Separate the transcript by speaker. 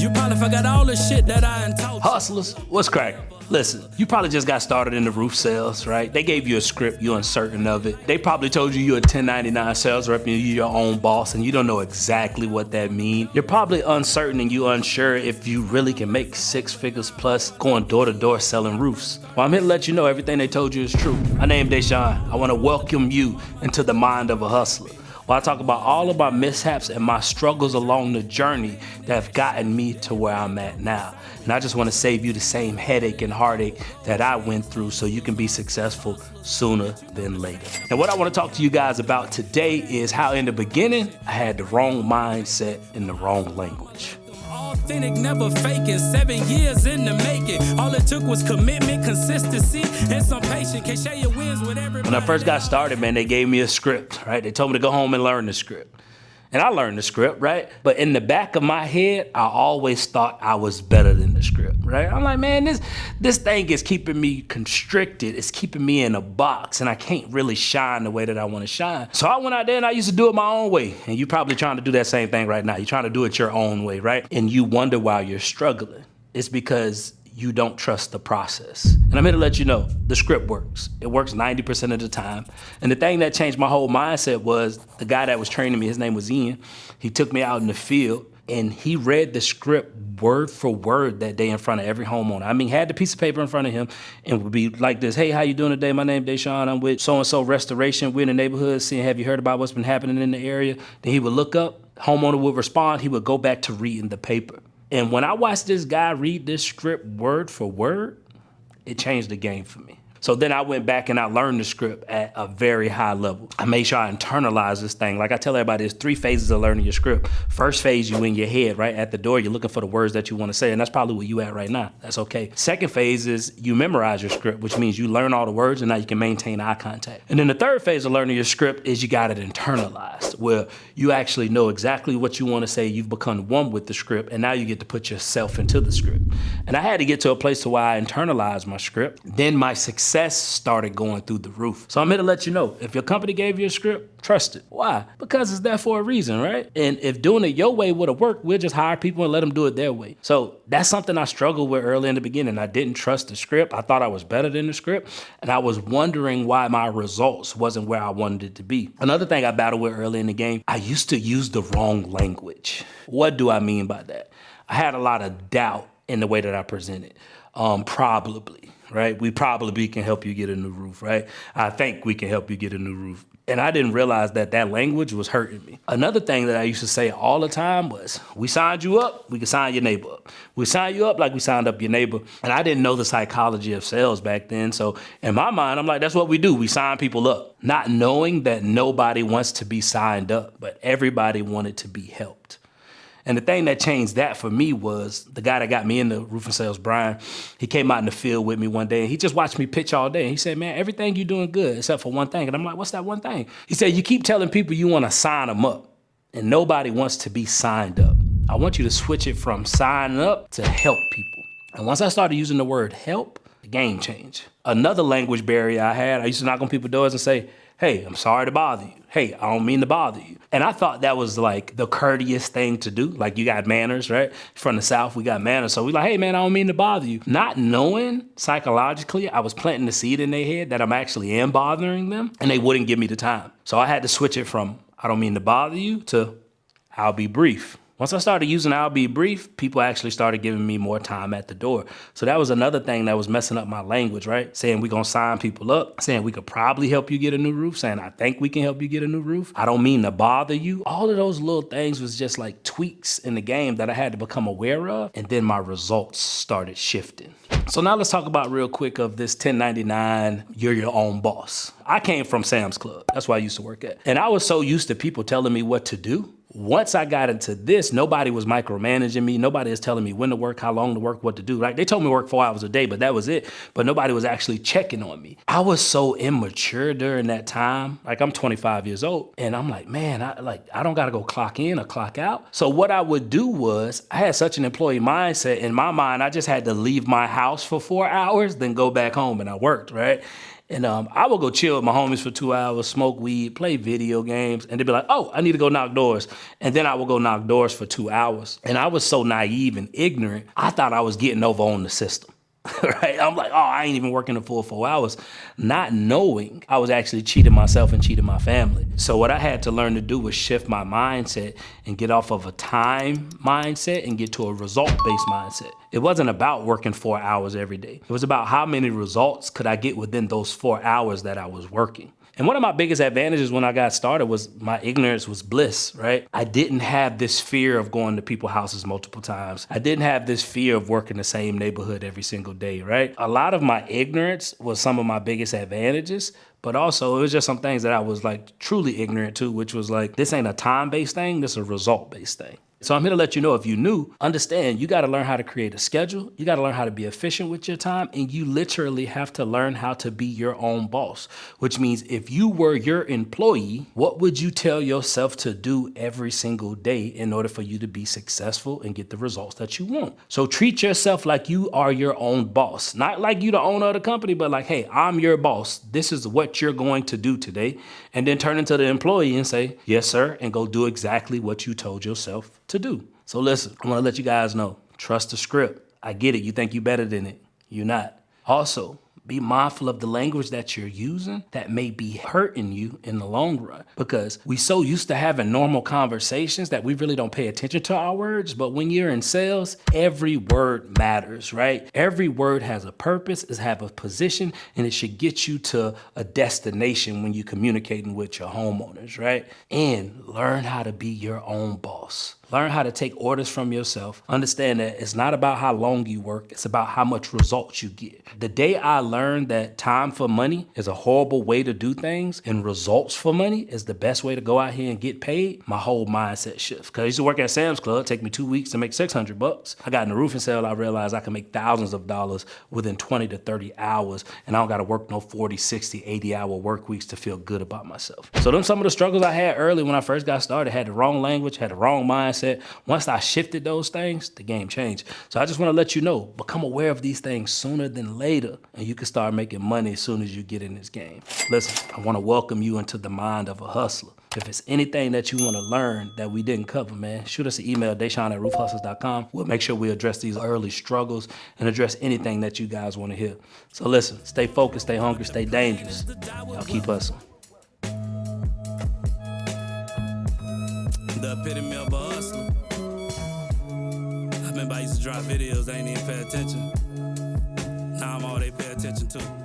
Speaker 1: You probably forgot all the shit that I done taught you.
Speaker 2: Hustlers, what's cracking? Listen, you probably just got started in the roof sales, right? They gave you a script, you're uncertain of it. They probably told you you're a 1099 sales rep and you're your own boss and you don't know exactly what that means. You're probably uncertain and you're unsure if you really can make 6 figures plus going door to door selling roofs. Well, I'm here to let you know everything they told you is true. My name is Deshaun. I want to welcome you into the mind of a hustler, where I talk about all of my mishaps and my struggles along the journey that have gotten me to where I'm at now. And I just want to save you the same headache and heartache that I went through so you can be successful sooner than later. And what I want to talk to you guys about today is how in the beginning, I had the wrong mindset and the wrong language.
Speaker 1: Authentic, never faking. 7 years in the making. All it took was commitment, consistency, and some patience. Can't share your wins with everybody.
Speaker 2: When I first got started, man, they gave me a script, right? They told me to go home and learn the script. And I learned the script, right? But in the back of my head, I always thought I was better than the script, right? I'm like, man, this thing is keeping me constricted. It's keeping me in a box, and I can't really shine the way that I want to shine. So I went out there and I used to do it my own way. And you're probably trying to do that same thing right now. You're trying to do it your own way, right? And you wonder why you're struggling. It's because you don't trust the process. And I'm here to let you know, the script works. It works 90% of the time. And the thing that changed my whole mindset was the guy that was training me, his name was Ian. He took me out in the field and he read the script word for word that day in front of every homeowner. I mean, had the piece of paper in front of him and would be like this: hey, how you doing today? My name is Deshaun. I'm with so-and-so restoration. We're in the neighborhood seeing, have you heard about what's been happening in the area? Then he would look up, homeowner would respond, he would go back to reading the paper. And when I watched this guy read this script word for word, it changed the game for me. So then I went back and I learned the script at a very high level. I made sure I internalized this thing. Like I tell everybody, there's 3 phases of learning your script. First phase, you in your head, right? At the door, you're looking for the words that you want to say, and that's probably where you at right now. That's okay. Second phase is you memorize your script, which means you learn all the words and now you can maintain eye contact. And then the third phase of learning your script is you got it internalized, where you actually know exactly what you want to say. You've become one with the script, and now you get to put yourself into the script. And I had to get to a place to where I internalized my script. Then my success started going through the roof. So I'm here to let you know, if your company gave you a script, trust it. Why? Because it's there for a reason, right? And if doing it your way would have worked, we'll just hire people and let them do it their way. So that's something I struggled with early in the beginning. I didn't trust the script. I thought I was better than the script. And I was wondering why my results wasn't where I wanted it to be. Another thing I battled with early in the game, I used to use the wrong language. What do I mean by that? I had a lot of doubt in the way that I presented. Probably, right? We probably can help you get a new roof, right? I think we can help you get a new roof. And I didn't realize that that language was hurting me. Another thing that I used to say all the time was, we signed you up, we can sign your neighbor up. We signed you up like we signed up your neighbor. And I didn't know the psychology of sales back then. So in my mind, I'm like, that's what we do. We sign people up. Not knowing that nobody wants to be signed up, but everybody wanted to be helped. And the thing that changed that for me was the guy that got me into roofing sales, Brian. He came out in the field with me one day and he just watched me pitch all day. And he said, man, everything you're doing good except for one thing. And I'm like, what's that one thing? He said, you keep telling people you want to sign them up and nobody wants to be signed up. I want you to switch it from signing up to help people. And once I started using the word help, the game changed. Another language barrier I had, I used to knock on people's doors and say, hey, I'm sorry to bother you. Hey, I don't mean to bother you. And I thought that was like the courteous thing to do. Like, you got manners, right? From the South, we got manners. So we like, hey man, I don't mean to bother you. Not knowing psychologically, I was planting the seed in their head that I'm actually am bothering them, and they wouldn't give me the time. So I had to switch it from, I don't mean to bother you, to I'll be brief. Once I started using I'll be brief, people actually started giving me more time at the door. So that was another thing that was messing up my language, right? Saying we're going to sign people up, saying we could probably help you get a new roof, saying I think we can help you get a new roof. I don't mean to bother you. All of those little things was just like tweaks in the game that I had to become aware of. And then my results started shifting. So now let's talk about real quick of this 1099, you're your own boss. I came from Sam's Club. That's where I used to work at. And I was so used to people telling me what to do. Once I got into this, nobody was micromanaging me. Nobody is telling me when to work, how long to work, what to do. Right? They told me to work 4 hours a day, but that was it. But nobody was actually checking on me. I was so immature during that time. Like, I'm 25 years old and I'm like, man, I don't got to go clock in or clock out. So what I would do was, I had such an employee mindset. In my mind, I just had to leave my house for 4 hours, then go back home, and I worked, right? And I would go chill with my homies for 2 hours, smoke weed, play video games, and they'd be like, oh, I need to go knock doors. And then I would go knock doors for 2 hours. And I was so naive and ignorant, I thought I was getting over on the system. Right? I'm like, oh, I ain't even working the full 4 hours, not knowing I was actually cheating myself and cheating my family. So what I had to learn to do was shift my mindset and get off of a time mindset and get to a result-based mindset. It wasn't about working 4 hours every day. It was about how many results could I get within those 4 hours that I was working. And one of my biggest advantages when I got started was my ignorance was bliss, right? I didn't have this fear of going to people's houses multiple times. I didn't have this fear of working the same neighborhood every single day, right? A lot of my ignorance was some of my biggest advantages, but also it was just some things that I was like truly ignorant to, which was like, this ain't a time-based thing, this is a result-based thing. So I'm here to let you know, if you new, understand you got to learn how to create a schedule. You got to learn how to be efficient with your time. And you literally have to learn how to be your own boss, which means if you were your employee, what would you tell yourself to do every single day in order for you to be successful and get the results that you want? So treat yourself like you are your own boss, not like you the owner of the company, but like, hey, I'm your boss. This is what you're going to do today. And then turn into the employee and say, yes, sir, and go do exactly what you told yourself to do. So listen, I want to let you guys know, trust the script. I get it. You think you're better than it. You're not. Also, be mindful of the language that you're using that may be hurting you in the long run, because we so used to having normal conversations that we really don't pay attention to our words. But when you're in sales, every word matters, right? Every word has a purpose, it has a position, and it should get you to a destination when you're communicating with your homeowners, right? And learn how to be your own boss. Learn how to take orders from yourself. Understand that it's not about how long you work, it's about how much results you get. The day I learned that time for money is a horrible way to do things and results for money is the best way to go out here and get paid, my whole mindset shifts. Because I used to work at Sam's Club, take me 2 weeks to make $600. I got in the roofing sale, I realized I can make thousands of dollars within 20 to 30 hours, and I don't gotta work no 40, 60, 80-hour work weeks to feel good about myself. So them some of the struggles I had early when I first got started. Had the wrong language, had the wrong mindset. Once I shifted those things, the game changed. So I just want to let you know, become aware of these things sooner than later, and you can start making money as soon as you get in this game. Listen, I want to welcome you into the mind of a hustler. If it's anything that you want to learn that we didn't cover, man, shoot us an email, Deshaun@roofhustlers.com. We'll make sure we address these early struggles and address anything that you guys want to hear. So listen, stay focused, stay hungry, stay dangerous. Y'all keep hustling.
Speaker 1: The epitome of a hustler. I remember I used to drop videos, I ain't even pay attention. Now I'm all they pay attention to.